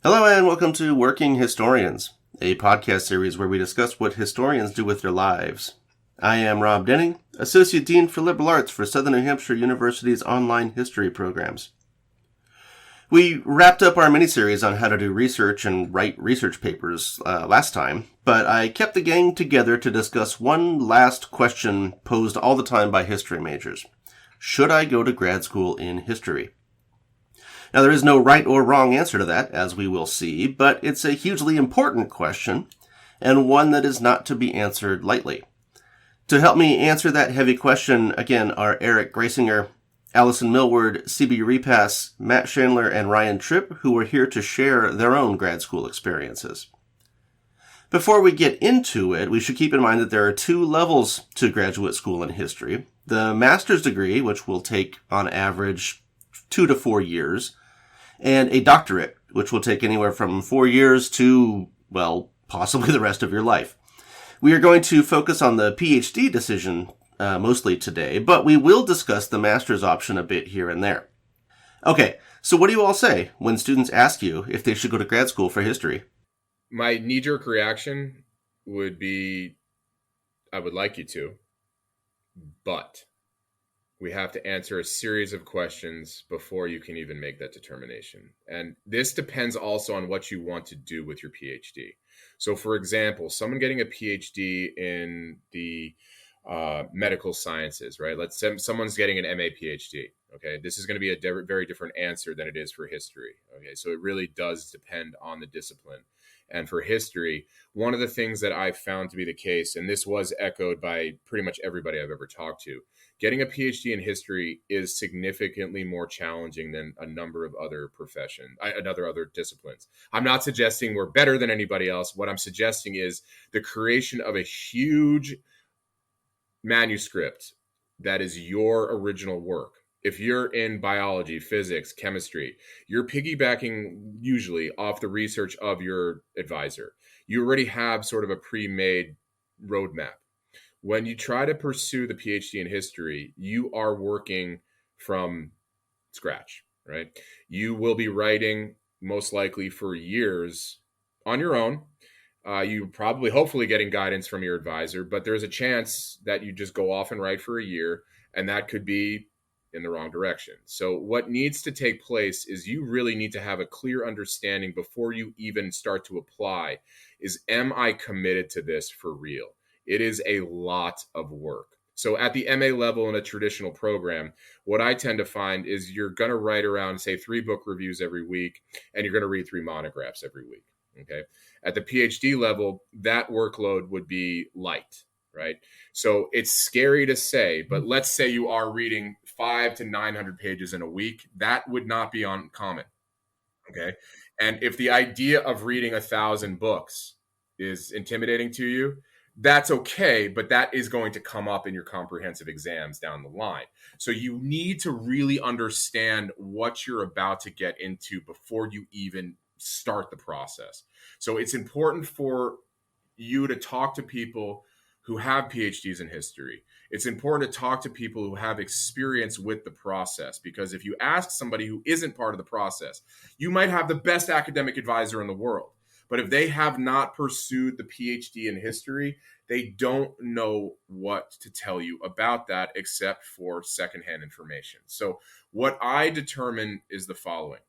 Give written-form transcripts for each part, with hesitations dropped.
Hello and welcome to Working Historians, a podcast series where we discuss what historians do with their lives. I am Rob Denning, Associate Dean for Liberal Arts for Southern New Hampshire University's online history programs. We wrapped up our mini-series on how to do research and write research papers last time, but I kept the gang together to discuss one last question posed all the time by history majors. Should I go to grad school in history? Now, there is no right or wrong answer to that, as we will see, but it's a hugely important question, and one that is not to be answered lightly. To help me answer that heavy question, again, are Eric Greisinger, Allison Millward, C.B. Repass, Matt Schandler, and Ryan Tripp, who are here to share their own grad school experiences. Before we get into it, we should keep in mind that there are two levels to graduate school in history. The master's degree, which will take, on average, 2 to 4 years, and a doctorate, which will take anywhere from 4 years to, well, possibly the rest of your life. We are going to focus on the PhD decision mostly today, but we will discuss the master's option a bit here and there. Okay, so what do you all say when students ask you if they should go to grad school for history? My knee-jerk reaction would be, I would like you to, but we have to answer a series of questions before you can even make that determination. And this depends also on what you want to do with your PhD. So, for example, someone getting a PhD in the medical sciences, right? Let's say someone's getting an MA PhD. Okay, this is going to be a very different answer than it is for history. Okay, so it really does depend on the discipline. And for history, one of the things that I've found to be the case, and this was echoed by pretty much everybody I've ever talked to, getting a PhD in history is significantly more challenging than a number of other other disciplines. I'm not suggesting we're better than anybody else. What I'm suggesting is the creation of a huge manuscript that is your original work. If you're in biology, physics, chemistry, you're piggybacking usually off the research of your advisor. You already have sort of a pre-made roadmap. When you try to pursue the PhD in history, you are working from scratch, right? You will be writing most likely for years on your own. You probably, hopefully getting guidance from your advisor, but there's a chance that you just go off and write for a year, and that could be in the wrong direction. So what needs to take place is you really need to have a clear understanding before you even start to apply is, am I committed to this for real? It is a lot of work. So at the MA level in a traditional program, what I tend to find is you're going to write around, say, 3 book reviews every week, and you're going to read 3 monographs every week. Okay. At the PhD level, that workload would be light, right? So it's scary to say, but let's say you are reading 500 to 900 pages in a week. That would not be uncommon. Okay. And if the idea of reading 1,000 books is intimidating to you, that's okay, but that is going to come up in your comprehensive exams down the line. So you need to really understand what you're about to get into before you even start the process. So it's important for you to talk to people who have PhDs in history. It's important to talk to people who have experience with the process, because if you ask somebody who isn't part of the process, you might have the best academic advisor in the world, but if they have not pursued the PhD in history, they don't know what to tell you about that except for secondhand information. So what I determine is the following.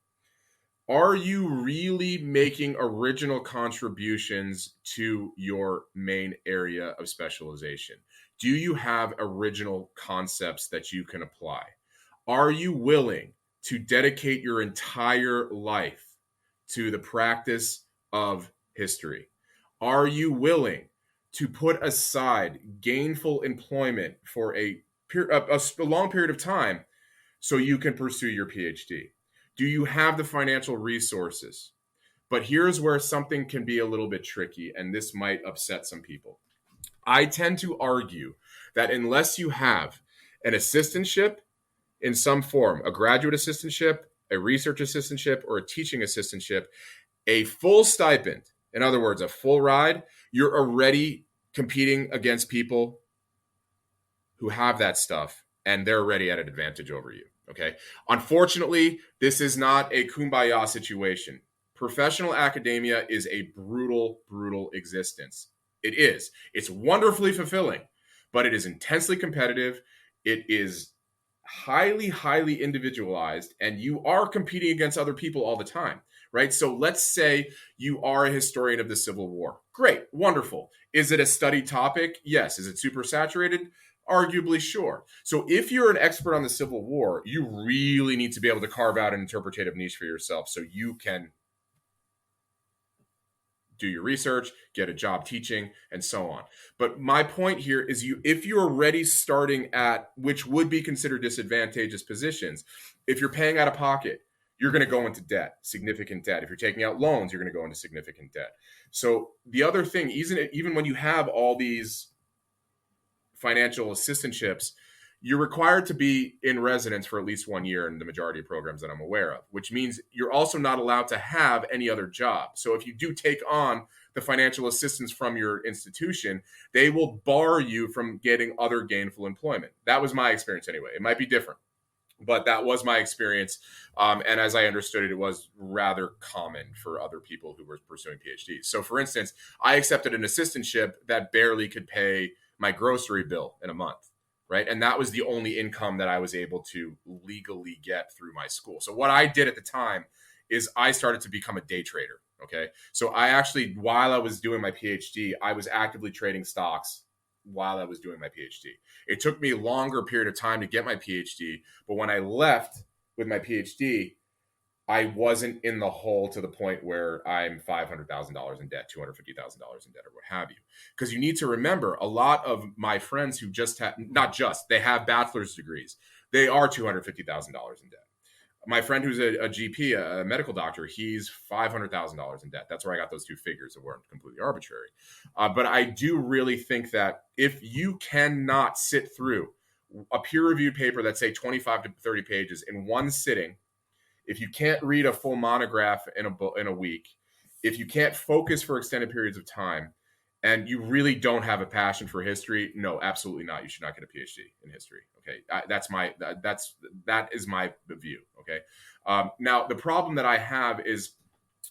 Are you really making original contributions to your main area of specialization? Do you have original concepts that you can apply? Are you willing to dedicate your entire life to the practice of history? Are you willing to put aside gainful employment for a long period of time so you can pursue your PhD? Do you have the financial resources? But here's where something can be a little bit tricky, and this might upset some people. I tend to argue that unless you have an assistantship in some form, a graduate assistantship, a research assistantship, or a teaching assistantship, a full stipend, in other words, a full ride, you're already competing against people who have that stuff, and they're already at an advantage over you. Okay. Unfortunately, this is not a kumbaya situation. Professional academia is a brutal, brutal existence. It is. It's wonderfully fulfilling, but it is intensely competitive. It is highly, highly individualized, and you are competing against other people all the time, right? So let's say you are a historian of the Civil War. Great, wonderful. Is it a studied topic? Yes. Is it super saturated? Arguably, sure. So if you're an expert on the Civil War, you really need to be able to carve out an interpretative niche for yourself so you can do your research, get a job teaching, and so on. But my point here is if you're already starting at, which would be considered disadvantageous positions, if you're paying out of pocket, you're going to go into debt, significant debt. If you're taking out loans, you're going to go into significant debt. So the other thing, even when you have all these financial assistantships, you're required to be in residence for at least 1 year in the majority of programs that I'm aware of, which means you're also not allowed to have any other job. So if you do take on the financial assistance from your institution, they will bar you from getting other gainful employment. That was my experience anyway. It might be different, but that was my experience. And as I understood it, it was rather common for other people who were pursuing PhDs. So for instance, I accepted an assistantship that barely could pay my grocery bill in a month. Right. And that was the only income that I was able to legally get through my school. So what I did at the time is I started to become a day trader. Okay. So I actually, while I was doing my PhD, I was actively trading stocks while I was doing my PhD. It took me a longer period of time to get my PhD. But when I left with my PhD, I wasn't in the hole to the point where I'm $500,000 in debt, $250,000 in debt, or what have you. Because you need to remember, a lot of my friends who just have, not just, they have bachelor's degrees, they are $250,000 in debt. My friend who's a GP, a medical doctor, he's $500,000 in debt. That's where I got those two figures that weren't completely arbitrary. But I do really think that if you cannot sit through a peer-reviewed paper that's, say, 25 to 30 pages in one sitting, if you can't read a full monograph in a week, if you can't focus for extended periods of time, and you really don't have a passion for history, no, absolutely not. You should not get a PhD in history. Okay, that is my view. Okay, now the problem that I have is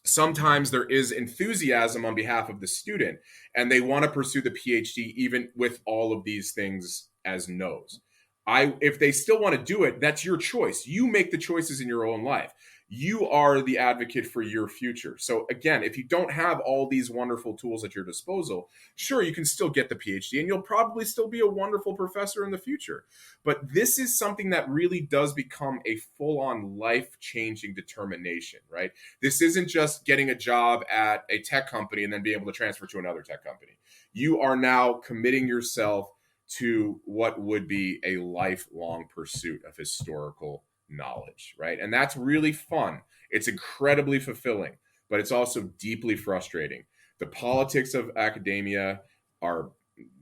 sometimes there is enthusiasm on behalf of the student, and they want to pursue the PhD even with all of these things as no's. If they still want to do it, that's your choice. You make the choices in your own life. You are the advocate for your future. So again, if you don't have all these wonderful tools at your disposal, sure, you can still get the PhD and you'll probably still be a wonderful professor in the future. But this is something that really does become a full-on life-changing determination, right? This isn't just getting a job at a tech company and then being able to transfer to another tech company. You are now committing yourself to what would be a lifelong pursuit of historical knowledge, right? And that's really fun. It's incredibly fulfilling, but it's also deeply frustrating. The politics of academia are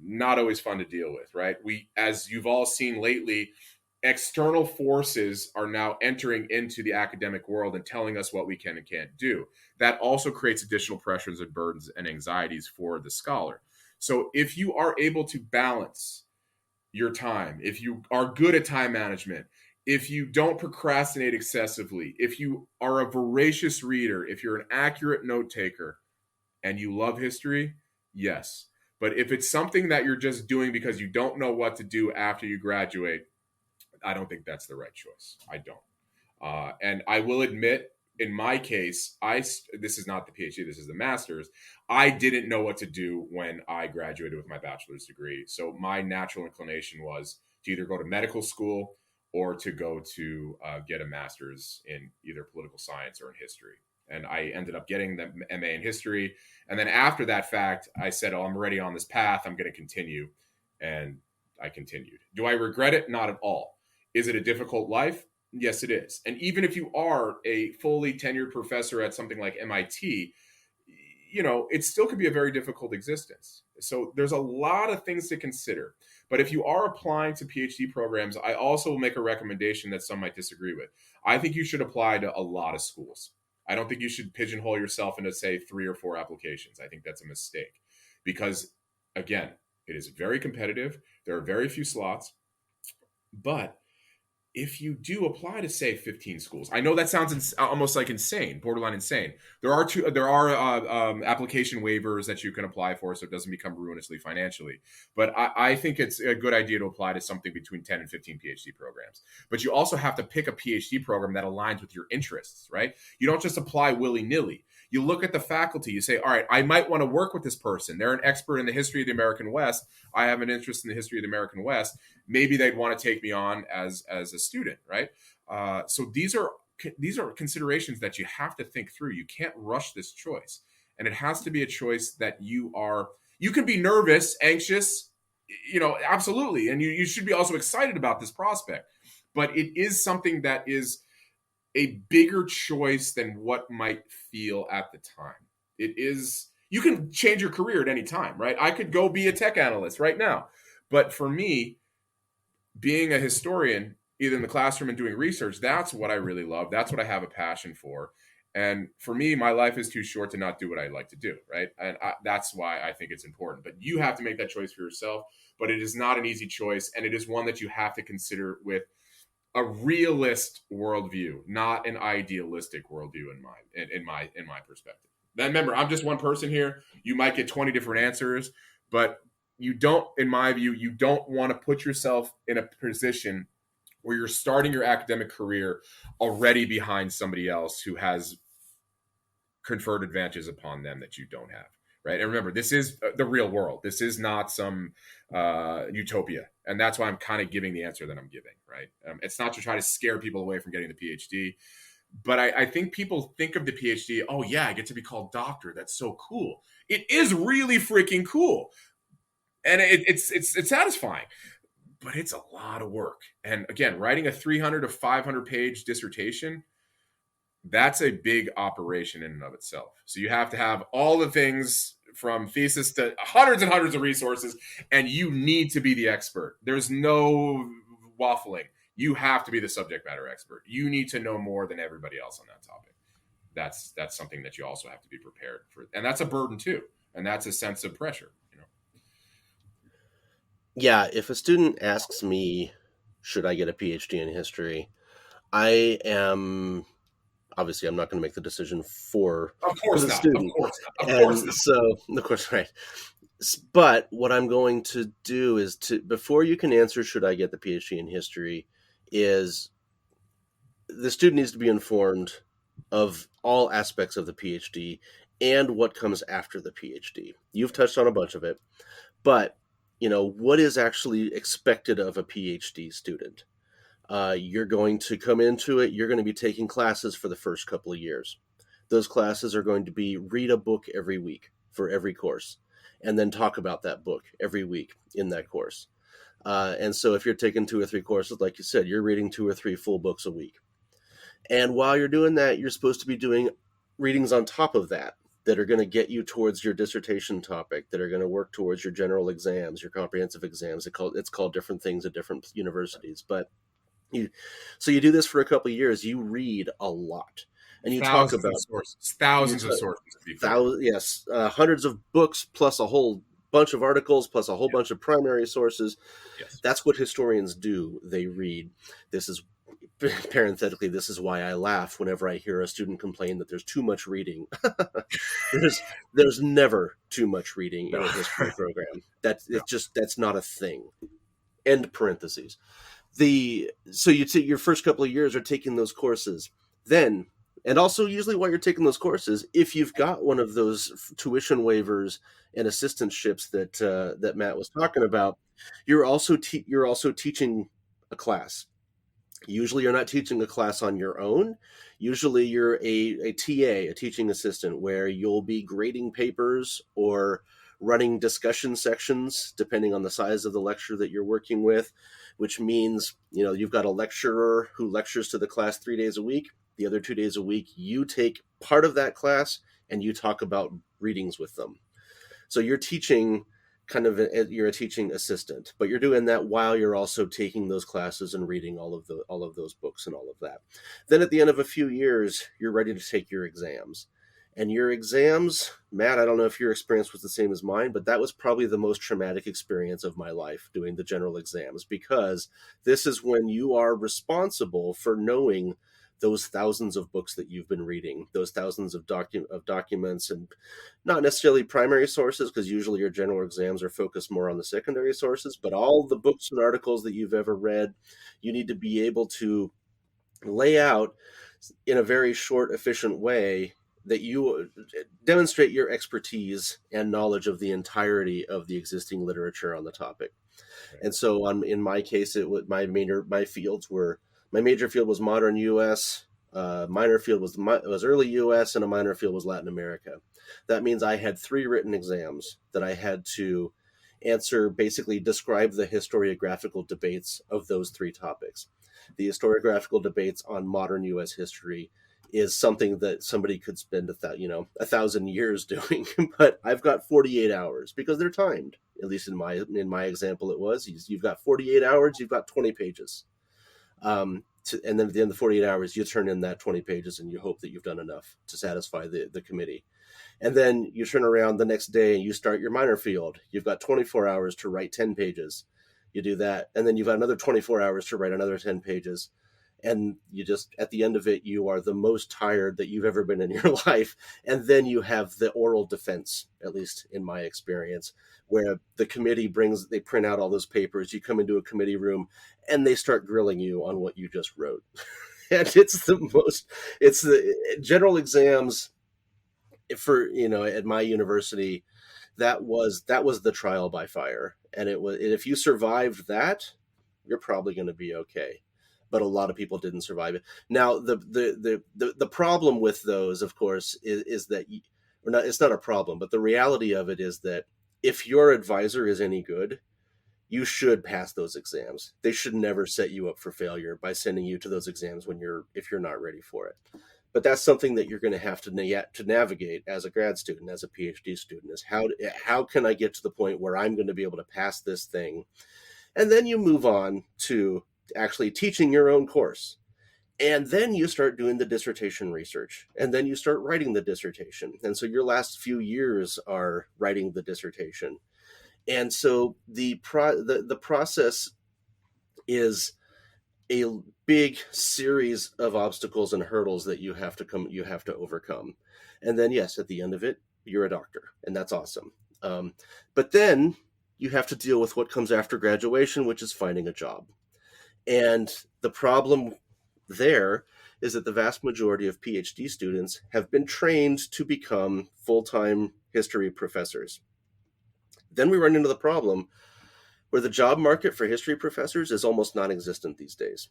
not always fun to deal with, right? As you've all seen lately, external forces are now entering into the academic world and telling us what we can and can't do. That also creates additional pressures and burdens and anxieties for the scholar. So if you are able to balance your time, if you are good at time management, if you don't procrastinate excessively, if you are a voracious reader, if you're an accurate note taker, and you love history, yes. But if it's something that you're just doing because you don't know what to do after you graduate, I don't think that's the right choice. I don't. And I will admit, in my case, this is not the PhD, this is the master's. I didn't know what to do when I graduated with my bachelor's degree. So my natural inclination was to either go to medical school or to go to get a master's in either political science or in history. And I ended up getting the MA in history. And then after that fact, I said, oh, I'm already on this path. I'm going to continue. And I continued. Do I regret it? Not at all. Is it a difficult life? Yes, it is. And even if you are a fully tenured professor at something like MIT, it still could be a very difficult existence. So there's a lot of things to consider. But if you are applying to PhD programs, I also will make a recommendation that some might disagree with. I think you should apply to a lot of schools. I don't think you should pigeonhole yourself into, say, 3 or 4 applications. I think that's a mistake because, again, it is very competitive. There are very few slots, but if you do apply to say 15 schools, I know that sounds almost like insane, borderline insane. There are application waivers that you can apply for, so it doesn't become ruinously financially. But I think it's a good idea to apply to something between 10 and 15 PhD programs. But you also have to pick a PhD program that aligns with your interests, right? You don't just apply willy nilly. You look at the faculty. You say, all right, I might want to work with this person. They're an expert in the history of the American West. I have an interest in the history of the American West. Maybe they'd want to take me on as a student, right? So these are considerations that you have to think through. You can't rush this choice, and it has to be a choice that you can be nervous, anxious, absolutely, and you should be also excited about this prospect. But it is something that is a bigger choice than what might feel at the time. It is. You can change your career at any time, right? I could go be a tech analyst right now, but for me, being a historian, either in the classroom and doing research, that's what I really love. That's what I have a passion for. And for me, my life is too short to not do what I like to do, right? And that's why I think it's important. But you have to make that choice for yourself. But it is not an easy choice, and it is one that you have to consider with a realist worldview, not an idealistic worldview in my perspective. Then remember, I'm just one person here. You might get 20 different answers, but you don't, in my view, you don't want to put yourself in a position where you're starting your academic career already behind somebody else who has conferred advantages upon them that you don't have, right? And remember, this is the real world. This is not some utopia. And that's why I'm kind of giving the answer that I'm giving, right? It's not to try to scare people away from getting the PhD. But I think people think of the PhD, oh, yeah, I get to be called doctor. That's so cool. It is really freaking cool. And it's satisfying, but it's a lot of work. And again, writing a 300 to 500 page dissertation, that's a big operation in and of itself. So you have to have all the things from thesis to hundreds and hundreds of resources, and you need to be the expert. There's no waffling. You have to be the subject matter expert. You need to know more than everybody else on that topic. That's something that you also have to be prepared for. And that's a burden too. And that's a sense of pressure. Yeah, if a student asks me, should I get a PhD in history, I am obviously I'm not going to make the decision for the student. Of course not. So, of course, right. But what I'm going to do is before you can answer, should I get the PhD in history, is the student needs to be informed of all aspects of the PhD and what comes after the PhD. You've touched on a bunch of it, but what is actually expected of a PhD student? You're going to come into it. You're going to be taking classes for the first couple of years. Those classes are going to be read a book every week for every course, and then talk about that book every week in that course. And so if you're taking 2 or 3 courses, like you said, you're reading 2 or 3 full books a week. And while you're doing that, you're supposed to be doing readings on top of that are going to get you towards your dissertation topic, that are going to work towards your general exams, your comprehensive exams. It's called different things at different universities. But you do this for a couple of years. You read a lot. And you thousands talk about thousands of sources. Yes, hundreds of books plus a whole bunch of articles plus a whole bunch of primary sources. Yes. That's what historians do. They read. This is parenthetically, this is why I laugh whenever I hear a student complain that there's too much reading. there's never too much reading in a history program. That's not a thing. End parentheses. So your first couple of years are taking those courses. Then, and also usually while you're taking those courses, if you've got one of those tuition waivers and assistantships that Matt was talking about, you're also teaching a class. Usually you're not teaching a class on your own. Usually you're a TA, a teaching assistant, where you'll be grading papers or running discussion sections, depending on the size of the lecture that you're working with, which means, you've got a lecturer who lectures to the class 3 days a week. The other 2 days a week, you take part of that class and you talk about readings with them. So you're teaching you're a teaching assistant, but you're doing that while you're also taking those classes and reading all of those books and all of that. Then at the end of a few years, you're ready to take your exams. And your exams, Matt, I don't know if your experience was the same as mine, but that was probably the most traumatic experience of my life, doing the general exams, because this is when you are responsible for knowing those thousands of books that you've been reading, those thousands of documents, and not necessarily primary sources, because usually your general exams are focused more on the secondary sources, but all the books and articles that you've ever read, you need to be able to lay out in a very short, efficient way that you demonstrate your expertise and knowledge of the entirety of the existing literature on the topic. And so, in my case, it was my major field was modern U.S., minor field was early U.S., and a minor field was Latin America. That means I had 3 written exams that I had to answer, basically describe the historiographical debates of those 3 topics. The historiographical debates on modern U.S. history is something that somebody could spend 1,000 years doing, but I've got 48 hours because they're timed. At least in my example, it was. You've got 48 hours. You've got 20 pages, and then at the end of the 48 hours, you turn in that 20 pages, and you hope that you've done enough to satisfy the committee. And then you turn around the next day and you start your minor field. You've got 24 hours to write 10 pages. You do that, and then you've got another 24 hours to write another 10 pages. And you just, at the end of it, you are the most tired that you've ever been in your life. And then you have the oral defense, at least in my experience, where the committee they print out all those papers. You come into a committee room and they start grilling you on what you just wrote. And it's the general exams for, at my university, that was the trial by fire. And if you survived that, you're probably going to be okay. But a lot of people didn't survive it. Now, the problem with those, of course, is that, or not, it's not a problem, but the reality of it is that if your advisor is any good, you should pass those exams. They should never set you up for failure by sending you to those exams if you're not ready for it. But that's something that you're going to have to navigate as a grad student, as a PhD student, is how can I get to the point where I'm going to be able to pass this thing? And then you move on to actually teaching your own course. And then you start doing the dissertation research, and then you start writing the dissertation. And so your last few years are writing the dissertation. And so the process is a big series of obstacles and hurdles that you have to overcome. And then, yes, at the end of it, you're a doctor, and that's awesome. But then you have to deal with what comes after graduation, which is finding a job. And the problem there is that the vast majority of PhD students have been trained to become full-time history professors. Then we run into the problem where the job market for history professors is almost non-existent these days.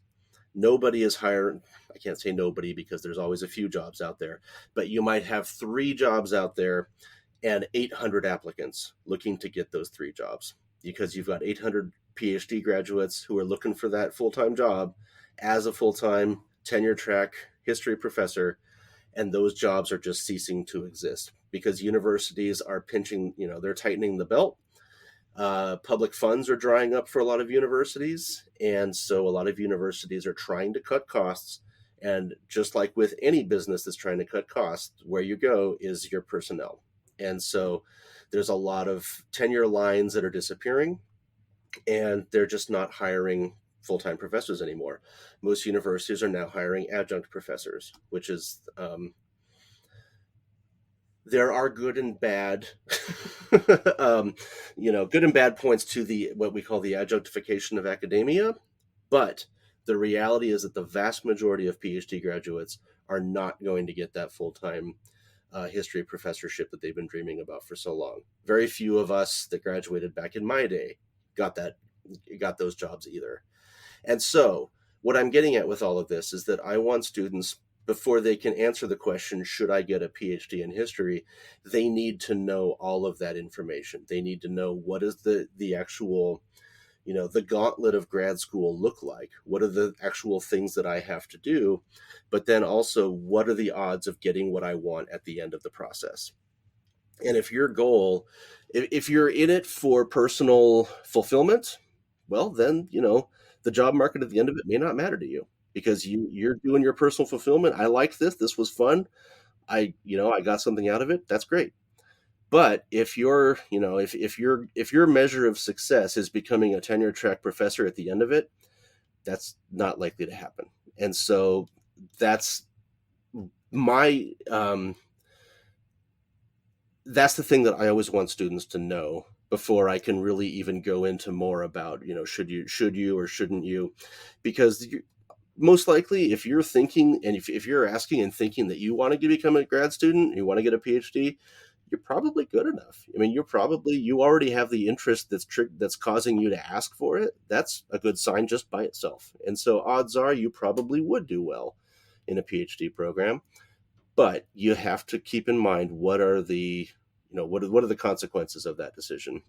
Nobody is hiring. I can't say nobody because there's always a few jobs out there, but you might have 3 jobs out there and 800 applicants looking to get those 3 jobs, because you've got 800 PhD graduates who are looking for that full-time job as a full-time tenure track history professor, and those jobs are just ceasing to exist because universities are pinching, they're tightening the belt. Public funds are drying up for a lot of universities, and so a lot of universities are trying to cut costs. And just like with any business that's trying to cut costs, where you go is your personnel. And so there's a lot of tenure lines that are disappearing, and they're just not hiring full-time professors anymore. Most universities are now hiring adjunct professors, which is there are good and bad, good and bad points to what we call the adjunctification of academia. But the reality is that the vast majority of PhD graduates are not going to get that full-time history professorship that they've been dreaming about for so long. Very few of us that graduated back in my day got those jobs either. And so what I'm getting at with all of this is that I want students, before they can answer the question, should I get a PhD in history, they need to know all of that information. They need to know what is the actual, the gauntlet of grad school look like? What are the actual things that I have to do? But then also, what are the odds of getting what I want at the end of the process? And if your goal, if you're in it for personal fulfillment, well, then, the job market at the end of it may not matter to you, because you're doing your personal fulfillment. I liked this. This was fun. I got something out of it. That's great. But if you're, if your measure of success is becoming a tenure track professor at the end of it, that's not likely to happen. And so that's my that's the thing that I always want students to know before I can really even go into more about, should you or shouldn't you? Because most likely, if you're thinking and if you're asking and thinking that you want to become a grad student, you want to get a PhD, you're probably good enough. I mean, you already have the interest that's causing you to ask for it. That's a good sign just by itself. And so odds are you probably would do well in a PhD program. But you have to keep in mind what are the consequences of that decision,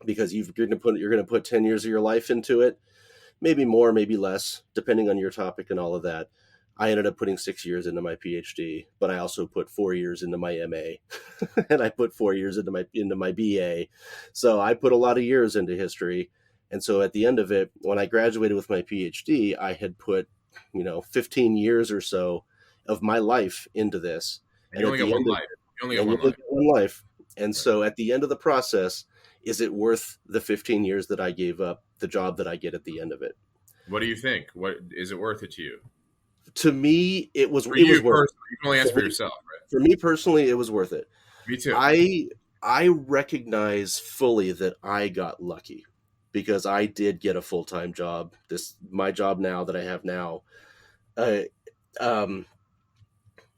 because you're going to put 10 years of your life into it, maybe more, maybe less, depending on your topic and all of that. I ended up putting 6 years into my PhD, but I also put 4 years into my MA, and I put 4 years into my BA. So I put a lot of years into history, and so at the end of it, when I graduated with my PhD, I had put 15 years or so of my life into this. And you only get one life. You only get one life. One life. And so at the end of the process, is it worth the 15 years that I gave up, the job that I get at the end of it? What do you think? What is it worth it to you? To me, it was worth it. You can only answer for yourself, right? For me personally, it was worth it. Me too. I recognize fully that I got lucky because I did get a full-time job. My job now that I have now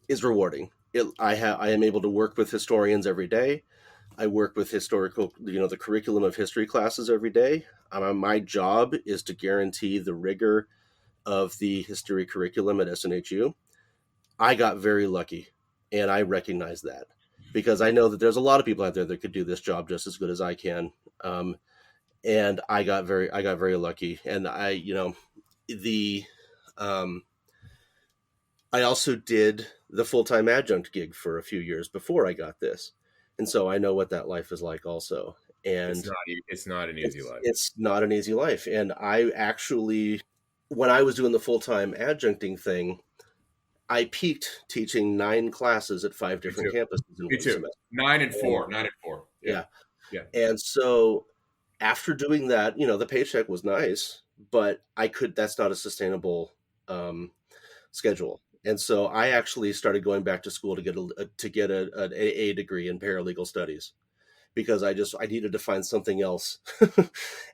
is rewarding. I am able to work with historians every day. I work with the curriculum of history classes every day. My job is to guarantee the rigor of the history curriculum at SNHU. I got very lucky, and I recognize that because I know that there's a lot of people out there that could do this job just as good as I can. And I got very lucky, and I also did the full-time adjunct gig for a few years before I got this. And so I know what that life is like also. And it's not an easy life. It's not an easy life. And I actually, when I was doing the full-time adjuncting thing, I peaked teaching 9 classes at 5 different campuses in one semester. 9 and 4. Yeah. And so after doing that, the paycheck was nice, but that's not a sustainable schedule. And so I actually started going back to school to get an AA degree in paralegal studies because I needed to find something else.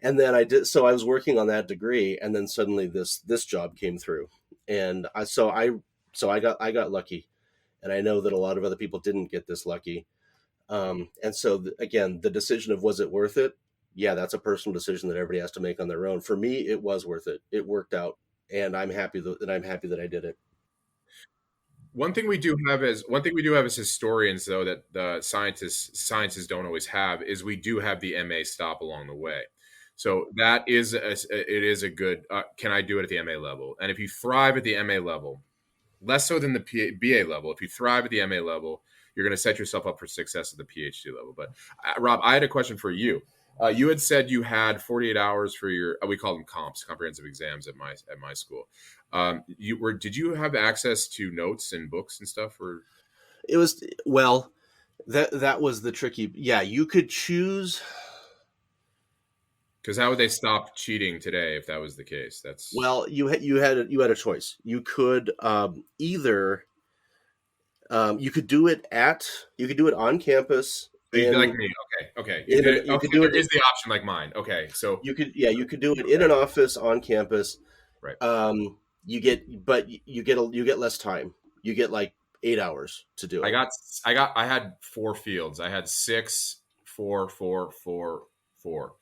And then I did. So I was working on that degree, and then suddenly this job came through, and I got lucky, and I know that a lot of other people didn't get this lucky. And so again, the decision of was it worth it? Yeah, that's a personal decision that everybody has to make on their own. For me, it was worth it. It worked out, and I'm happy that I did it. One thing we do have as historians, though, that the sciences don't always have, is we do have the MA stop along the way. So it is a good. Can I do it at the MA level? And if you thrive at the MA level, less so than the BA level, if you thrive at the MA level, you're going to set yourself up for success at the PhD level. But Rob, I had a question for you. You had said you had 48 hours for your, we call them comps, comprehensive exams at my school. Did you have access to notes and books and stuff? Or it was, that was the tricky. Yeah, you could choose. Because how would they stop cheating today if that was the case? You had a choice. You could either you could do it on campus. Like me, okay. There is the option like mine. Okay, so you could do it in an office on campus. Right. You get less time. You get like 8 hours to do it. I had 4 fields. I had 6, 4, 4, 4, 4.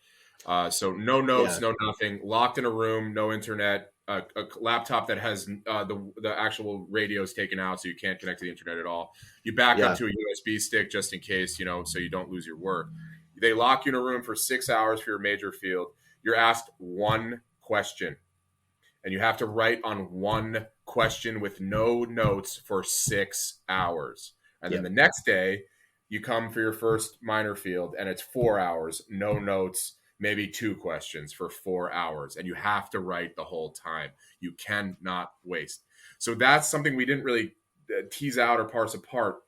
So no notes, no nothing. Locked in a room, no internet. A laptop that has the actual radios taken out, so you can't connect to the internet at all. You back up to a USB stick just in case, so you don't lose your work. They lock you in a room for 6 hours for your major field. You're asked one question, and you have to write on one question with no notes for 6 hours. And then the next day, you come for your first minor field, and it's 4 hours, no notes, maybe 2 questions for 4 hours, and you have to write the whole time. You cannot waste. So that's something we didn't really tease out or parse apart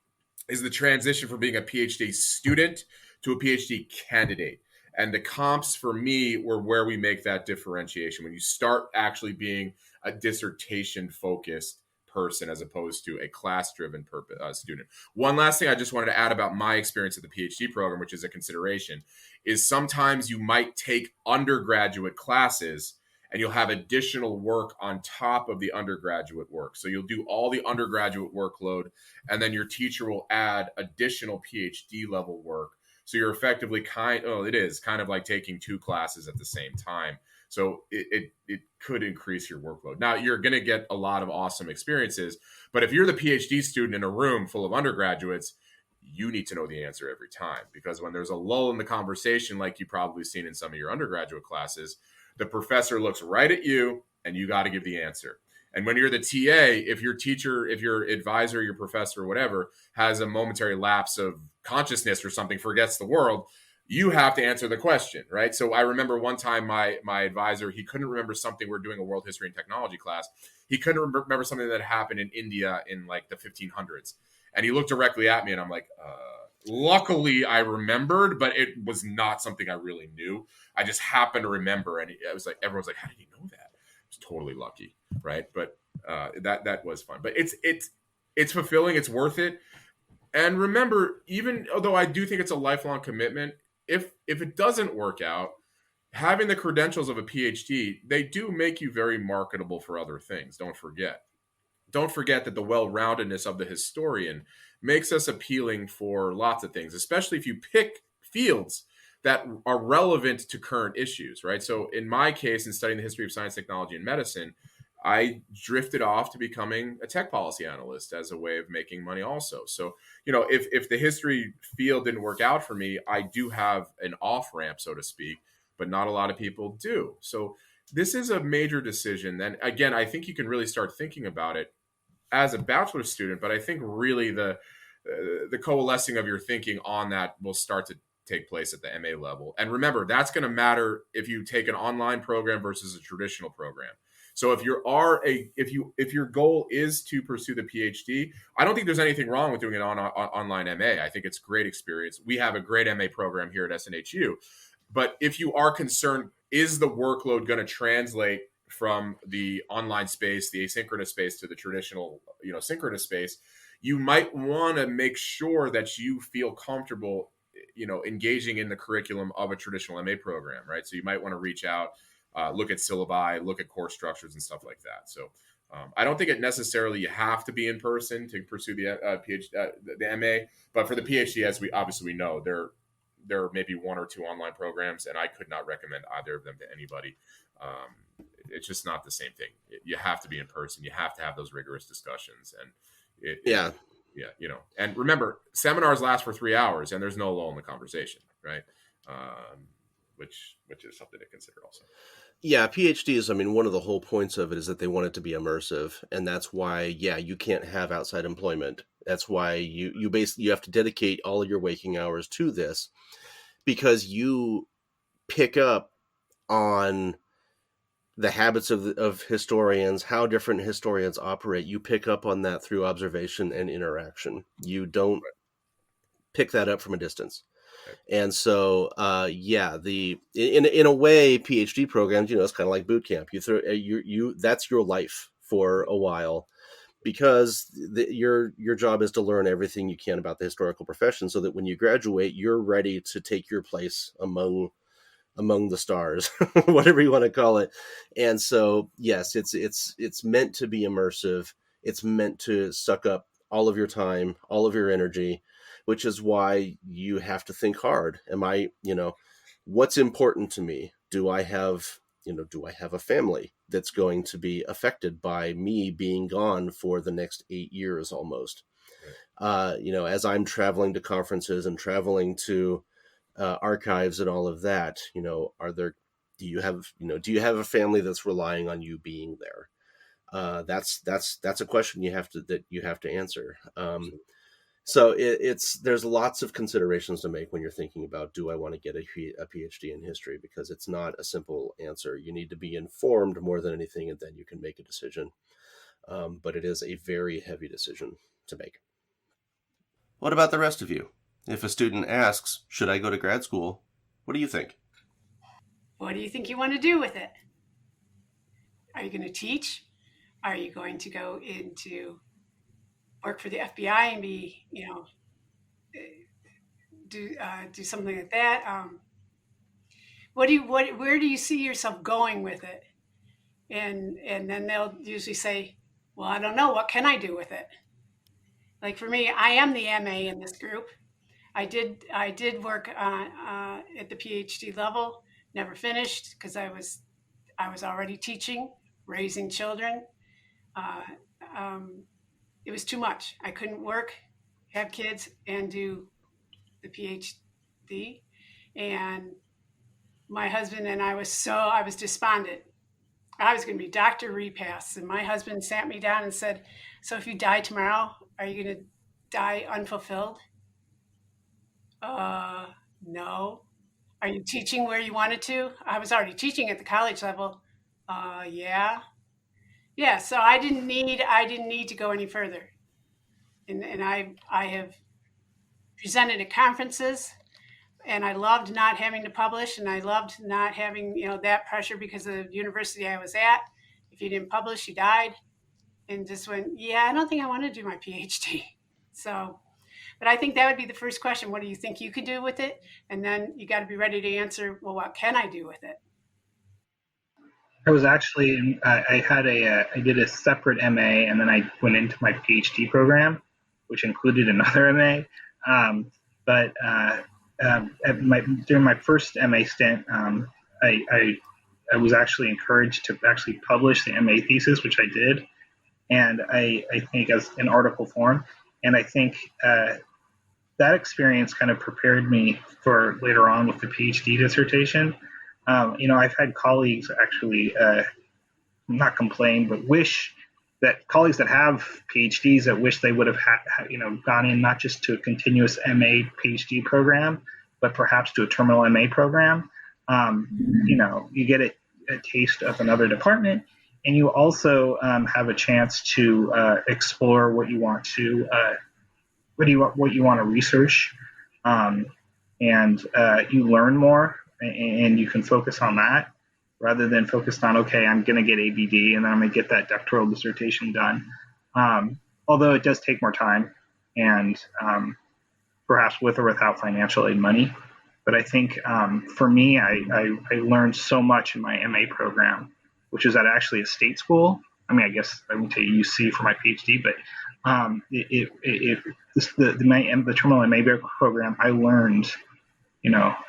is the transition from being a PhD student to a PhD candidate. And the comps for me were where we make that differentiation when you start actually being a dissertation focused person as opposed to a class driven student. One last thing I just wanted to add about my experience at the PhD program, which is a consideration, is sometimes you might take undergraduate classes and you'll have additional work on top of the undergraduate work. So you'll do all the undergraduate workload, and then your teacher will add additional PhD level work. So you're effectively it is kind of like taking two classes at the same time. So it could increase your workload. Now, you're going to get a lot of awesome experiences, but if you're the PhD student in a room full of undergraduates, you need to know the answer every time, because when there's a lull in the conversation, like you've probably seen in some of your undergraduate classes, the professor looks right at you and you got to give the answer. And when you're the TA, if your teacher, if your advisor, your professor, or whatever, has a momentary lapse of consciousness or something, forgets the world, you have to answer the question, right? So I remember one time my advisor, he couldn't remember something. We're doing a world history and technology class. He couldn't remember something that happened in India in like the 1500s. And he looked directly at me and I'm like, luckily I remembered, but it was not something I really knew. I just happened to remember. And I was like, everyone's like, how did you know that? I was totally lucky, right? But that was fun. But it's fulfilling. It's worth it. And remember, even although I do think it's a lifelong commitment, if it doesn't work out, having the credentials of a PhD, they do make you very marketable for other things. Don't forget. Don't forget that the well-roundedness of the historian makes us appealing for lots of things, especially if you pick fields that are relevant to current issues, right? So in my case, in studying the history of science, technology, and medicine, I drifted off to becoming a tech policy analyst as a way of making money also. So, if the history field didn't work out for me, I do have an off-ramp, so to speak, but not a lot of people do. So this is a major decision. And again, I think you can really start thinking about it as a bachelor's student, but I think really the coalescing of your thinking on that will start to take place at the MA level. And remember, that's going to matter if you take an online program versus a traditional program. So if if your goal is to pursue the PhD, I don't think there's anything wrong with doing it on online MA. I think it's a great experience. We have a great MA program here at SNHU. But if you are concerned, is the workload going to translate from the online space, the asynchronous space, to the traditional, synchronous space, you might want to make sure that you feel comfortable, engaging in the curriculum of a traditional MA program, right? So you might want to reach out, look at syllabi, look at course structures and stuff like that. So I don't think it necessarily you have to be in person to pursue the PhD, the MA, but for the PhD, as we know, there may be one or two online programs, and I could not recommend either of them to anybody. It's just not the same thing. You have to be in person. You have to have those rigorous discussions, and And remember, seminars last for 3 hours, and there's no lull in the conversation, right? Which is something to consider also. Yeah, PhDs, one of the whole points of it is that they want it to be immersive, and that's why, you can't have outside employment. That's why you have to dedicate all of your waking hours to this, because you pick up on the habits of historians, how different historians operate. You pick up on that through observation and interaction. You don't pick that up from a distance. And so, in a way, PhD programs, it's kind of like boot camp. That's your life for a while, because your job is to learn everything you can about the historical profession, so that when you graduate, you're ready to take your place among the stars, whatever you want to call it. And so, yes, it's meant to be immersive. It's meant to suck up all of your time, all of your energy, which is why you have to think hard. What's important to me? Do I have a family that's going to be affected by me being gone for the next 8 years almost? As I'm traveling to conferences and traveling to archives and all of that, do you have a family that's relying on you being there? That's a question you have to answer. So there's lots of considerations to make when you're thinking about, do I want to get a PhD in history? Because it's not a simple answer. You need to be informed more than anything, and then you can make a decision. but it is a very heavy decision to make. What about the rest of you? If a student asks, should I go to grad school? What do you think? What do you think you want to do with it? Are you going to teach? Are you going to go into work for the FBI and be, do something like that? Where do you see yourself going with it? And then they'll usually say, well, I don't know. What can I do with it? Like for me, I am the MA in this group. I did work at the PhD level. Never finished because I was already teaching, raising children. Uh, it was too much. I couldn't work, have kids, and do the PhD. And my husband and I was despondent. I was going to be Dr. Repass. And my husband sat me down and said, so if you die tomorrow, are you going to die unfulfilled? No. Are you teaching where you wanted to? I was already teaching at the college level. Yeah. Yeah. So I didn't need to go any further. And I have presented at conferences, and I loved not having to publish, and I loved not having, that pressure because of the university I was at. If you didn't publish, you died. And just went, yeah, I don't think I want to do my PhD. So, but I think that would be the first question. What do you think you could do with it? And then you got to be ready to answer, well, what can I do with it? I was actually, I did a separate MA, and then I went into my PhD program, which included another MA. During my first MA stint, I was actually encouraged to actually publish the MA thesis, which I did, and I think as an article form, and I think that experience kind of prepared me for later on with the PhD dissertation. I've had colleagues actually not complain, but wish that colleagues that have PhDs that wish they would have gone in not just to a continuous MA PhD program, but perhaps to a terminal MA program. You get a taste of another department, and you also have a chance to explore what you want to research, and you learn more, and you can focus on that rather than focused on, okay, I'm going to get ABD and then I'm going to get that doctoral dissertation done. Although it does take more time and perhaps with or without financial aid money. But I think for me, I learned so much in my MA program, which is at actually a state school. I mean, I guess I went to UC for my PhD, but the terminal MA program, I learned,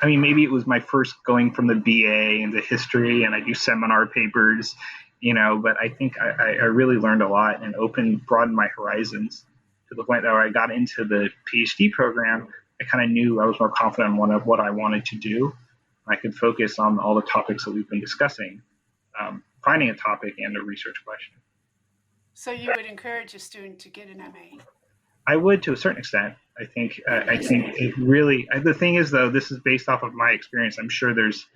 maybe it was my first going from the BA into history, and I do seminar papers, but I think I really learned a lot and broadened my horizons to the point that when I got into the PhD program, I kind of knew I was more confident in what I wanted to do. I could focus on all the topics that we've been discussing, finding a topic and a research question. So you would encourage a student to get an MA? I would, to a certain extent. I think it really. The thing is, though, this is based off of my experience. I'm sure there's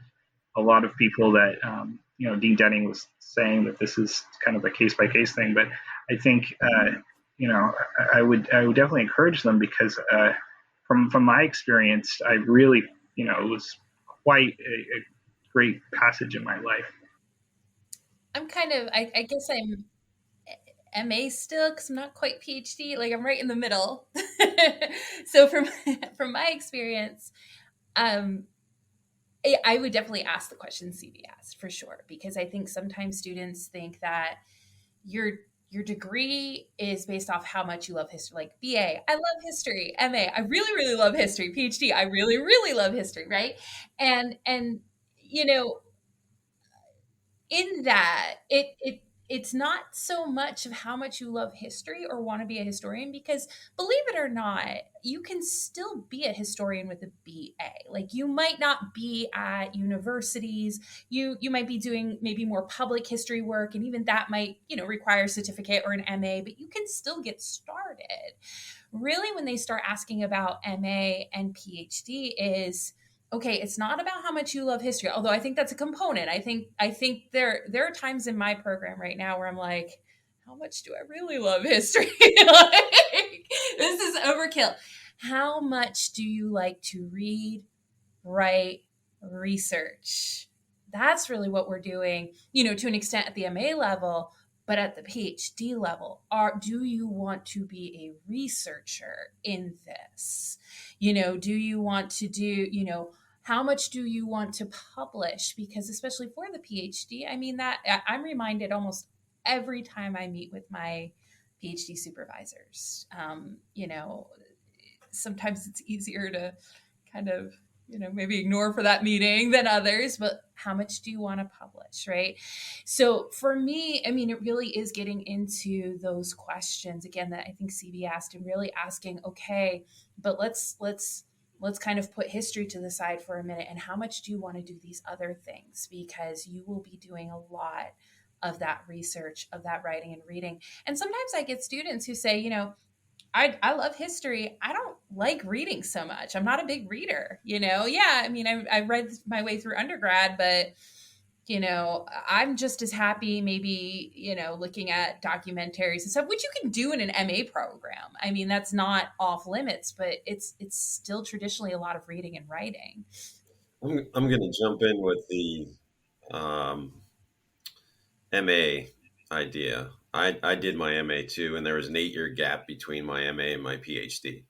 a lot of people that Dean Denning was saying that this is kind of a case by case thing, but I think I would definitely encourage them because from my experience, I really it was quite a great passage in my life. I'm kind of I guess I'm MA still because I'm not quite PhD. Like I'm right in the middle. So from my experience, I would definitely ask the question CB asked for sure, because I think sometimes students think that your degree is based off how much you love history. Like BA, I love history. MA, I really, really love history. PhD, I really, really love history, right? And in that it's not so much of how much you love history or want to be a historian, because believe it or not, you can still be a historian with a BA. Like you might not be at universities, you might be doing maybe more public history work, and even that might, require a certificate or an MA, but you can still get started. Really, when they start asking about MA and PhD is, okay, it's not about how much you love history, although I think that's a component. I think there are times in my program right now where I'm like, how much do I really love history? Like, this is overkill. How much do you like to read, write, research? That's really what we're doing, to an extent at the MA level, but at the PhD level. Do you want to be a researcher in this? Do you want to do, how much do you want to publish? Because especially for the PhD, I mean, that I'm reminded almost every time I meet with my PhD supervisors. Sometimes it's easier to kind of, maybe ignore for that meeting than others, but how much do you want to publish, right? So for me, I mean, it really is getting into those questions again that I think CB asked, and really asking, okay, but let's kind of put history to the side for a minute, and how much do you want to do these other things? Because you will be doing a lot of that research, of that writing and reading. And sometimes I get students who say, I love history. I don't like reading so much. I'm not a big reader, Yeah, I mean, I read my way through undergrad, but, I'm just as happy maybe, looking at documentaries and stuff, which you can do in an MA program. I mean, that's not off limits, but it's still traditionally a lot of reading and writing. I'm going to jump in with the MA idea. I did my MA too, and there was an 8-year gap between my MA and my PhD,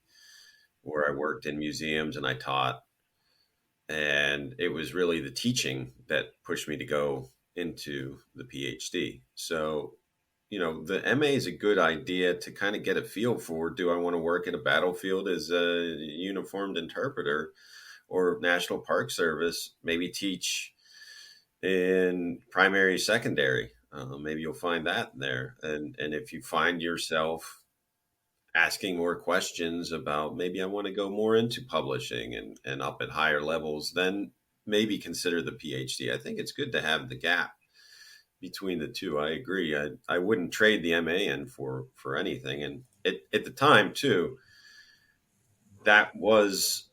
where I worked in museums and I taught. And it was really the teaching that pushed me to go into the PhD. So, the MA is a good idea to kind of get a feel for, do I want to work at a battlefield as a uniformed interpreter or National Park Service, maybe teach in primary, secondary. Maybe you'll find that there. And if you find yourself asking more questions about, maybe I want to go more into publishing and up at higher levels, then maybe consider the PhD. I think it's good to have the gap between the two. I agree. I wouldn't trade the MA in for anything. And at the time too, that was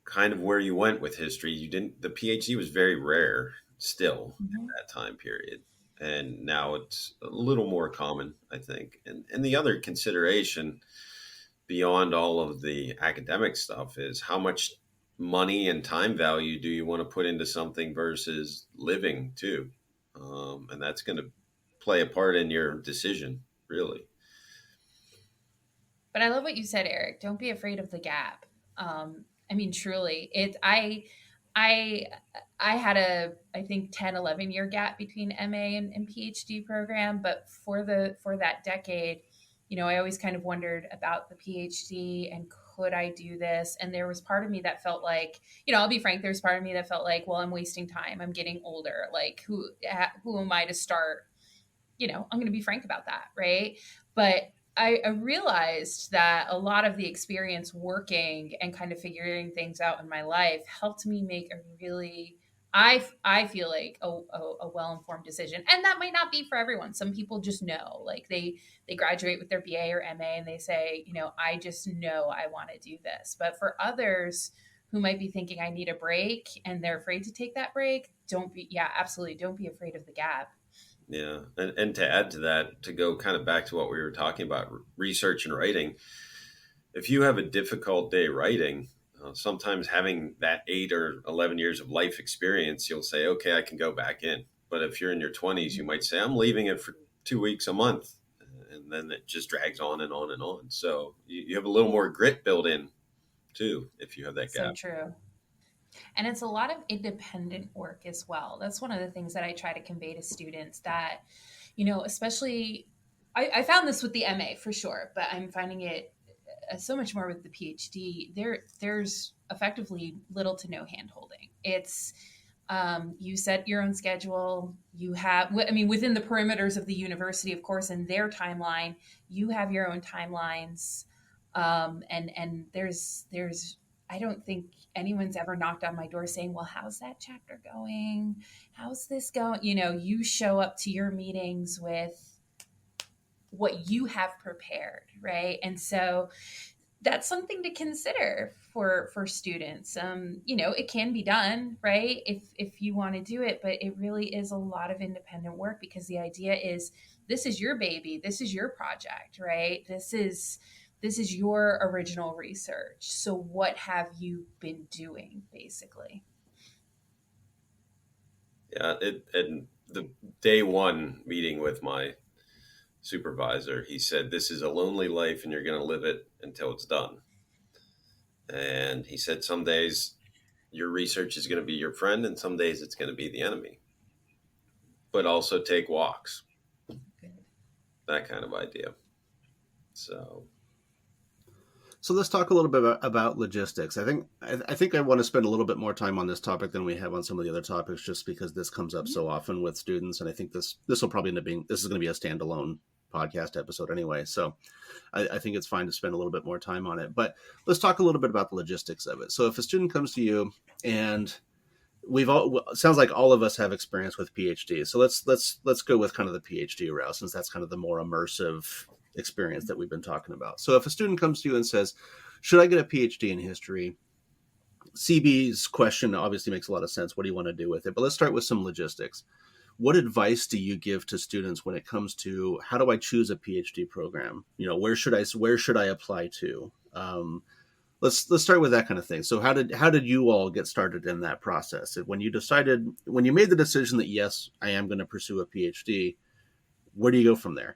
kind of where you went with history. The PhD was very rare still in that time period. And now it's a little more common, I think. And the other consideration beyond all of the academic stuff is how much money and time value do you want to put into something versus living too. And that's going to play a part in your decision, really. But I love what you said, Eric. Don't be afraid of the gap. I mean, truly, I had I think 10, 11 year gap between MA and PhD program, but for that decade, I always kind of wondered about the PhD and could I do this? And there was part of me that felt like, I'll be frank, there's part of me that felt like, well, I'm wasting time. I'm getting older. Like who am I to start? I'm going to be frank about that. Right. But I realized that a lot of the experience working and kind of figuring things out in my life helped me make a really, I feel like a well-informed decision. And that might not be for everyone. Some people just know, like they graduate with their BA or MA and they say, I just know I want to do this. But for others who might be thinking I need a break and they're afraid to take that break, absolutely. Don't be afraid of the gap. Yeah. And to add to that, to go kind of back to what we were talking about, research and writing, if you have a difficult day writing, sometimes having that 8 or 11 years of life experience, you'll say, okay, I can go back in. But if you're in your 20s, you might say, I'm leaving it for 2 weeks, a month. And then it just drags on and on and on. So you have a little more grit built in too, if you have that gap. So true. And it's a lot of independent work as well. That's one of the things that I try to convey to students that, especially I found this with the MA for sure, but I'm finding it so much more with the PhD. There's effectively little to no hand-holding. It's you set your own schedule. You have, within the perimeters of the university, of course, and their timeline, you have your own timelines. And there's I don't think anyone's ever knocked on my door saying, well, how's that chapter going? How's this going? You show up to your meetings with what you have prepared, right? And so that's something to consider for students. It can be done, right? If you want to do it, but it really is a lot of independent work because the idea is this is your baby. This is your project, right? This is your original research. So what have you been doing, basically? Yeah, and the day one meeting with my supervisor, he said, this is a lonely life and you're going to live it until it's done. And he said, some days your research is going to be your friend and some days it's going to be the enemy. But also take walks. Good. That kind of idea. So let's talk a little bit about logistics. I think I want to spend a little bit more time on this topic than we have on some of the other topics, just because this comes up so often with students, and I think this will probably end up being, this is going to be a standalone podcast episode anyway. So I think it's fine to spend a little bit more time on it. But let's talk a little bit about the logistics of it. So if a student comes to you, and sounds like all of us have experience with PhD. So let's go with kind of the PhD route, since that's kind of the more immersive experience that we've been talking about. So if a student comes to you and says, should I get a PhD in history? CB's question obviously makes a lot of sense. What do you want to do with it? But let's start with some logistics. What advice do you give to students when it comes to, how do I choose a PhD program? Where should I apply to? Let's start with that kind of thing. So how did you all get started in that process? When you made the decision that, yes, I am going to pursue a PhD, where do you go from there?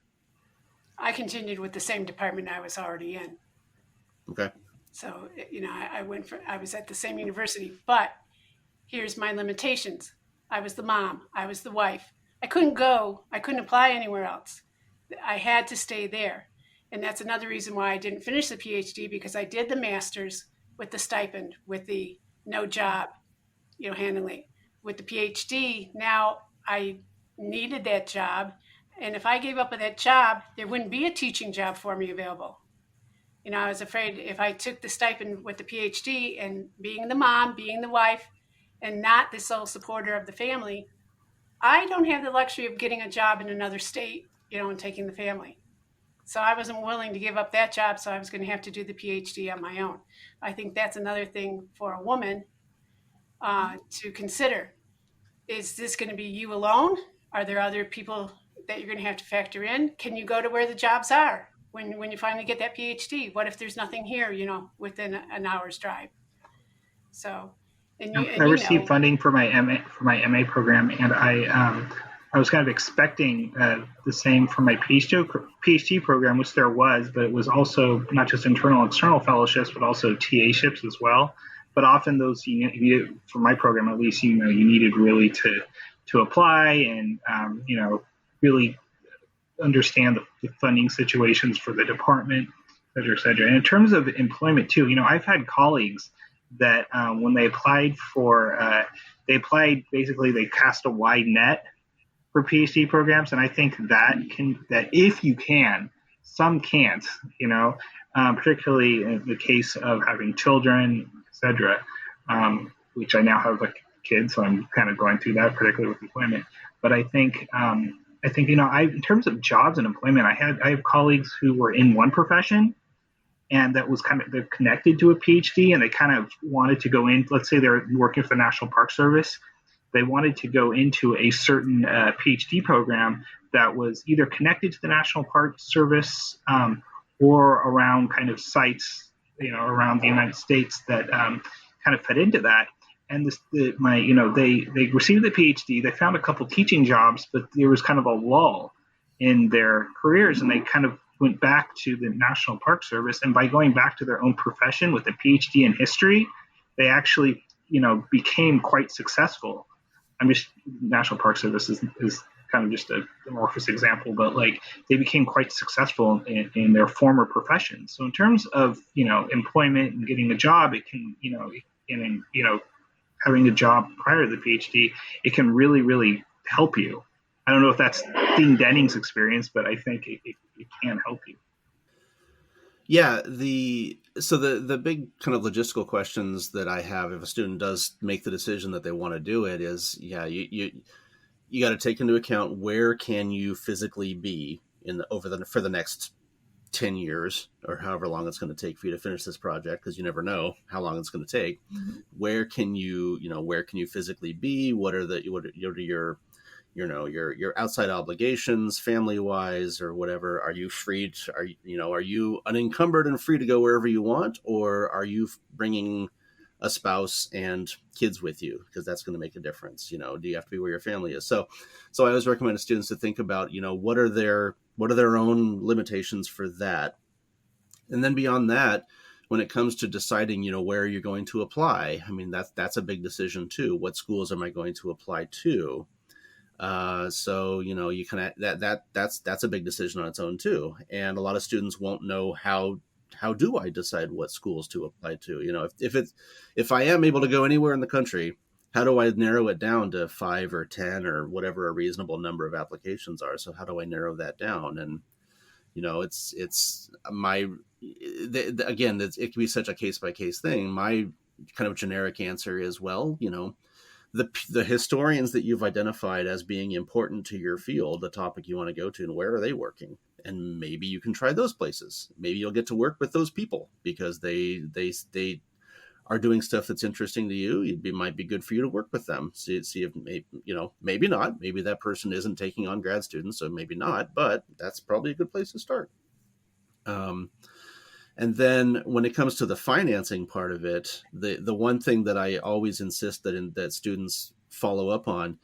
I continued with the same department I was already in. Okay. So, I was at the same university, but here's my limitations. I was the mom. I was the wife. I couldn't apply anywhere else. I had to stay there. And that's another reason why I didn't finish the PhD, because I did the master's with the stipend, with the no job, handling. With the PhD, now I needed that job. And if I gave up on that job, there wouldn't be a teaching job for me available. I was afraid if I took the stipend with the PhD and being the mom, being the wife, and not the sole supporter of the family, I don't have the luxury of getting a job in another state, and taking the family. So I wasn't willing to give up that job, so I was going to have to do the PhD on my own. I think that's another thing for a woman to consider. Is this going to be you alone? Are there other people that you're going to have to factor in? Can you go to where the jobs are when you finally get that PhD? What if there's nothing here, within an hour's drive? So, I received funding for my MA program, and I was kind of expecting the same for my PhD program, which there was, but it was also not just internal and external fellowships, but also TA-ships as well. But often those, for my program at least, you needed really to apply and really understand the funding situations for the department, et cetera, et cetera. And in terms of employment too, I've had colleagues that when they applied basically they cast a wide net for PhD programs. And I think that if you can, some can't, particularly in the case of having children, et cetera, which I now have a kid, so I'm kind of going through that, particularly with employment. But I think in terms of jobs and employment, I have colleagues who were in one profession, and that was they're connected to a PhD, and they kind of wanted to go in. Let's say they're working for the National Park Service. They wanted to go into a certain PhD program that was either connected to the National Park Service or around kind of sites, around the United States that kind of fed into that. And they received the PhD. They found a couple teaching jobs, but there was kind of a lull in their careers, and they kind of went back to the National Park Service. And by going back to their own profession with a PhD in history, they actually, became quite successful. National Park Service is kind of just a amorphous example, but they became quite successful in their former profession. So in terms of, employment and getting a job, it can, having a job prior to the PhD, it can really, really help you. I don't know if that's Dean Denning's experience, but I think it can help you. Yeah, the big kind of logistical questions that I have if a student does make the decision that they want to do it is, you got to take into account where can you physically be for the next 10 years or however long it's going to take for you to finish this project, because you never know how long it's going to take. Mm-hmm. Where can you physically be? What are your your outside obligations, family wise or whatever. Are you free to, are you unencumbered and free to go wherever you want, or are you bringing a spouse and kids with you? Because that's going to make a difference. Do you have to be where your family is? So I always recommend to students to think about, what are their own limitations for that. And then beyond that, when it comes to deciding, where you're going to apply, I mean, that's a big decision too. What schools am I going to apply to? So you can that's a big decision on its own too. And a lot of students won't know how do I decide what schools to apply to? If I am able to go anywhere in the country, how do I narrow it down to 5 or 10 or whatever a reasonable number of applications are? So how do I narrow that down? And it's my again, it can be such a case by case thing. My kind of generic answer is, well, the historians that you've identified as being important to your field, the topic you want to go to, and where are they working? And maybe you can try those places. Maybe you'll get to work with those people because they are doing stuff that's interesting to you. It might be good for you to work with them. See if maybe not. Maybe that person isn't taking on grad students, so maybe not. But that's probably a good place to start. And then when it comes to the financing part of it, the one thing that I always insist that students follow up on,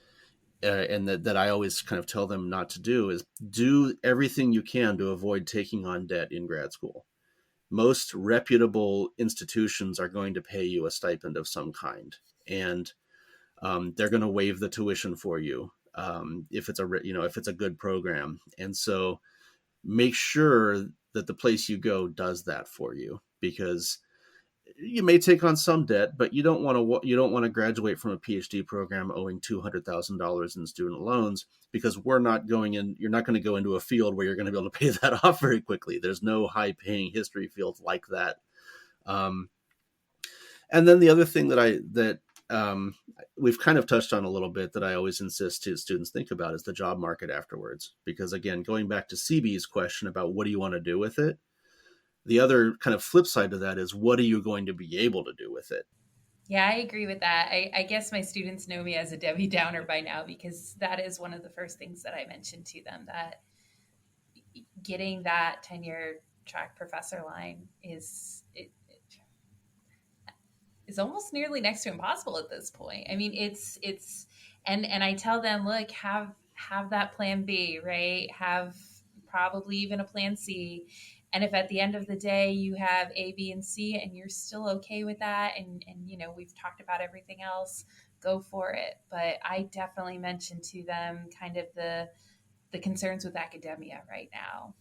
and that I always kind of tell them not to do, is do everything you can to avoid taking on debt in grad school. Most reputable institutions are going to pay you a stipend of some kind, and they're going to waive the tuition for you if it's a good program. And so make sure that the place you go does that for you, because you may take on some debt, but you don't want to graduate from a PhD program owing $200,000 in student loans, because you're not going to go into a field where you're going to be able to pay that off very quickly. There's no high paying history field like that. And then the other thing that we've kind of touched on a little bit that I always insist to students think about is the job market afterwards. Because again, going back to CB's question about what do you want to do with it, the other kind of flip side to that is what are you going to be able to do with it? Yeah, I agree with that. I guess my students know me as a Debbie Downer by now, because that is one of the first things that I mentioned to them, that getting that tenure track professor line is almost nearly next to impossible at this point. I mean, and I tell them, look, have that plan B, right? Have probably even a plan C. And if at the end of the day you have A, B, and C, and you're still okay with that, and we've talked about everything else, go for it. But I definitely mentioned to them kind of the concerns with academia right now,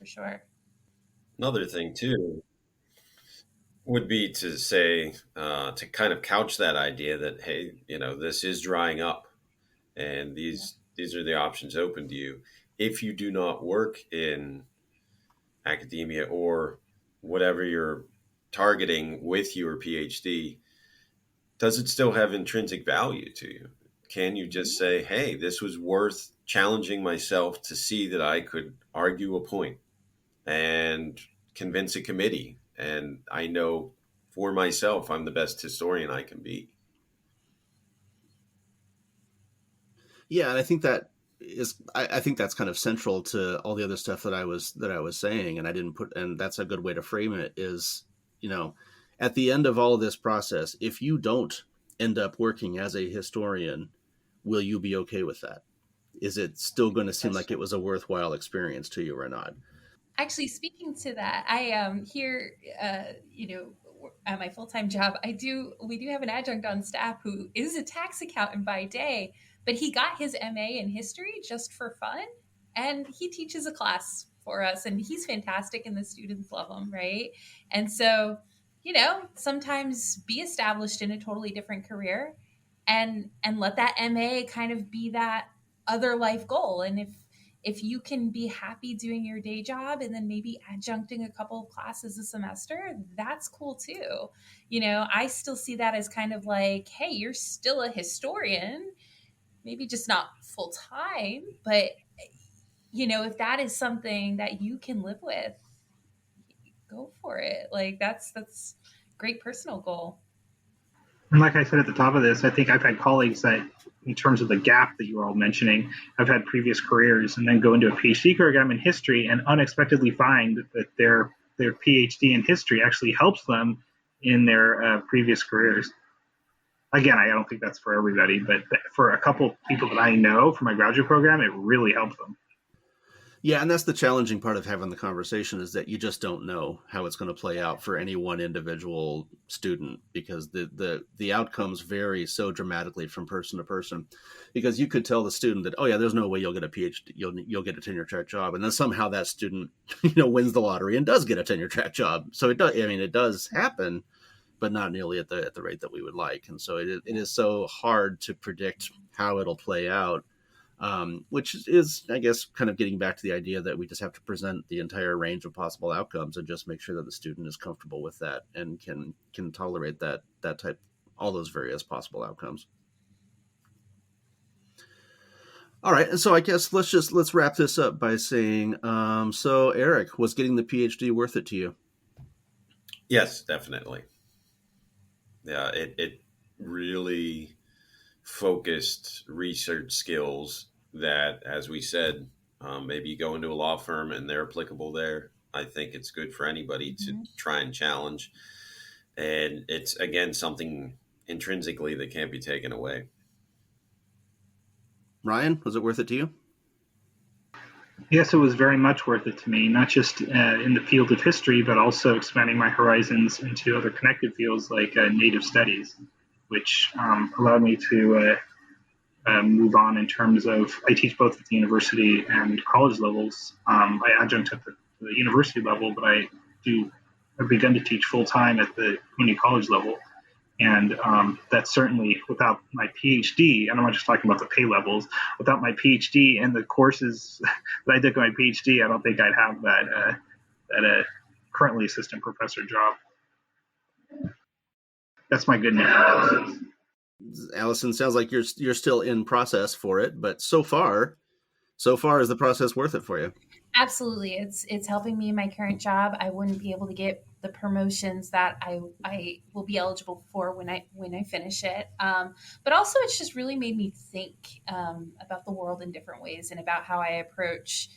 for sure. Another thing too would be to say, to kind of couch that idea that, hey, this is drying up, and these are the options open to you. If you do not work in academia or whatever you're targeting with your PhD, does it still have intrinsic value to you? Can you just say, hey, this was worth challenging myself to see that I could argue a point and convince a committee, and I know for myself I'm the best historian I can be? Yeah, and I think that's kind of central to all the other stuff that I was saying, and I didn't put, and that's a good way to frame it is, at the end of all of this process, if you don't end up working as a historian, will you be okay with that? Is it still going to seem like it was a worthwhile experience to you or not? Actually, speaking to that, I here, at my full-time job, we do have an adjunct on staff who is a tax accountant by day, but he got his MA in history just for fun, and he teaches a class for us, and he's fantastic, and the students love him, right? And so, sometimes be established in a totally different career, and let that MA kind of be that other life goal. And if you can be happy doing your day job and then maybe adjuncting a couple of classes a semester, that's cool too. I still see that as kind of like, hey, you're still a historian, maybe just not full time, but if that is something that you can live with, go for it. Like that's great personal goal. And like I said at the top of this, I think I've had colleagues that, in terms of the gap that you were all mentioning, have had previous careers and then go into a PhD program in history and unexpectedly find that their PhD in history actually helps them in their previous careers. Again, I don't think that's for everybody, but for a couple people that I know from my graduate program, it really helped them. Yeah, and that's the challenging part of having the conversation, is that you just don't know how it's going to play out for any one individual student, because the outcomes vary so dramatically from person to person. Because you could tell the student that, oh yeah, there's no way you'll get a PhD, you'll get a tenure track job, and then somehow that student wins the lottery and does get a tenure track job. So it does. I mean, it does happen, but not nearly at the rate that we would like. And so it is so hard to predict how it'll play out. Which is, I guess, kind of getting back to the idea that we just have to present the entire range of possible outcomes and just make sure that the student is comfortable with that and can tolerate that type, all those various possible outcomes. All right, and so I guess let's wrap this up by saying, so Eric, was getting the PhD worth it to you? Yes, definitely. Yeah, it really focused research skills that, as we said, maybe you go into a law firm and they're applicable there. I think it's good for anybody to try and challenge. And it's, again, something intrinsically that can't be taken away. Ryan, was it worth it to you? Yes, it was very much worth it to me, not just in the field of history, but also expanding my horizons into other connected fields like Native studies, which allowed me to move on in terms of, I teach both at the university and college levels. I adjunct at the university level, but I've begun to teach full time at the community college level. And that's certainly, without my PhD, and I'm not just talking about the pay levels, without my PhD and the courses that I took on my PhD, I don't think I'd have that currently assistant professor job. That's my good news. Allison, sounds like you're still in process for it, but so far is the process worth it for you? Absolutely. It's helping me in my current job. I wouldn't be able to get the promotions that I will be eligible for when I finish it. But also, it's just really made me think about the world in different ways and about how I approach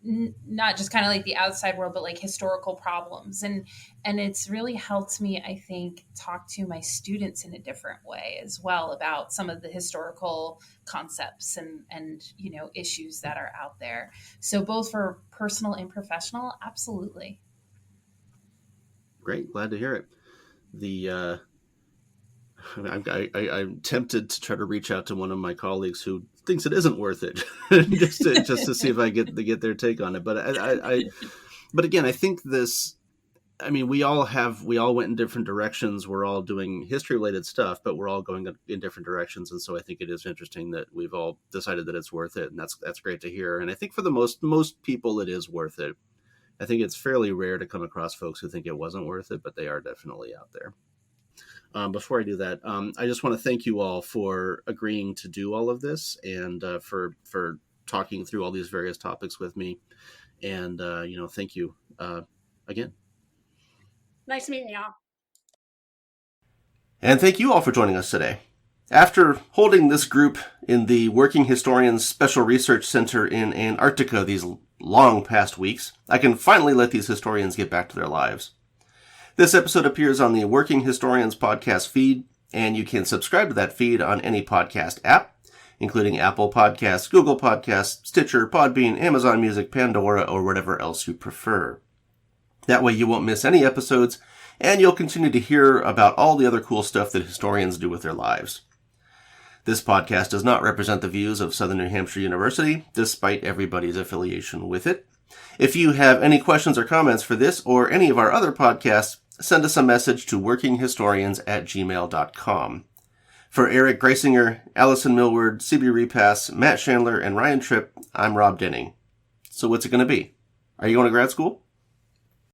not just kind of like the outside world, but like historical problems. And it's really helped me, I think, talk to my students in a different way as well about some of the historical concepts and issues that are out there. So both for personal and professional, absolutely. Great, glad to hear it. I'm tempted to try to reach out to one of my colleagues who thinks it isn't worth it, just to see if I get their take on it. But but again, I think this. I mean, we all went in different directions. We're all doing history related stuff, but we're all going in different directions. And so I think it is interesting that we've all decided that it's worth it, and that's great to hear. And I think for the most people, it is worth it. I think it's fairly rare to come across folks who think it wasn't worth it, but they are definitely out there. Before I do that, I just want to thank you all for agreeing to do all of this and for talking through all these various topics with me. And, thank you again. Nice meeting y'all. And thank you all for joining us today. After holding this group in the Working Historians Special Research Center in Antarctica these long past weeks, I can finally let these historians get back to their lives. This episode appears on the Working Historians podcast feed, and you can subscribe to that feed on any podcast app, including Apple Podcasts, Google Podcasts, Stitcher, Podbean, Amazon Music, Pandora, or whatever else you prefer. That way you won't miss any episodes, and you'll continue to hear about all the other cool stuff that historians do with their lives. This podcast does not represent the views of Southern New Hampshire University, despite everybody's affiliation with it. If you have any questions or comments for this or any of our other podcasts, send us a message to workinghistorians@gmail.com. For Eric Greisinger, Allison Millward, CB Repass, Matt Schandler, and Ryan Tripp, I'm Rob Denning. So what's it going to be? Are you going to grad school?